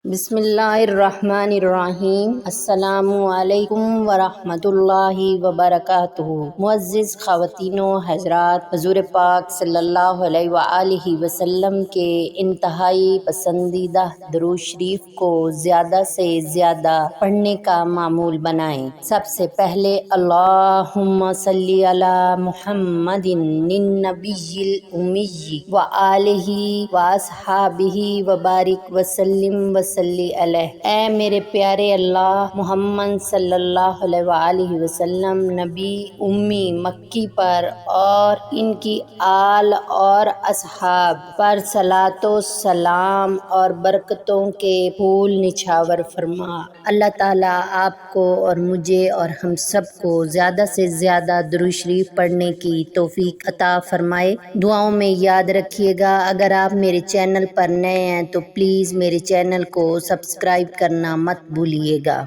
بسم اللہ الرحمن الرحیم۔ السلام علیکم ورحمۃ اللہ وبرکاتہ۔ معزز خواتین و حضرات، حضور پاک صلی اللہ علیہ وآلہ وسلم کے انتہائی پسندیدہ درود شریف کو زیادہ سے زیادہ پڑھنے کا معمول بنائیں۔ سب سے پہلے اللہم صلی علی محمد النبی الامی وآلہ واصحابہ وبارک وسلم وصلی علیہ۔ اے میرے پیارے اللہ محمد صلی اللہ علیہ وآلہ وسلم نبی امی مکی پر اور ان کی آل اور اصحاب پر صلاۃ و سلام اور برکتوں کے پھول نچھاور فرما۔ اللہ تعالیٰ آپ کو اور مجھے اور ہم سب کو زیادہ سے زیادہ درود شریف پڑھنے کی توفیق عطا فرمائے۔ دعاؤں میں یاد رکھیے گا۔ اگر آپ میرے چینل پر نئے ہیں تو پلیز میرے چینل کو سبسکرائب کرنا مت بھولیے گا۔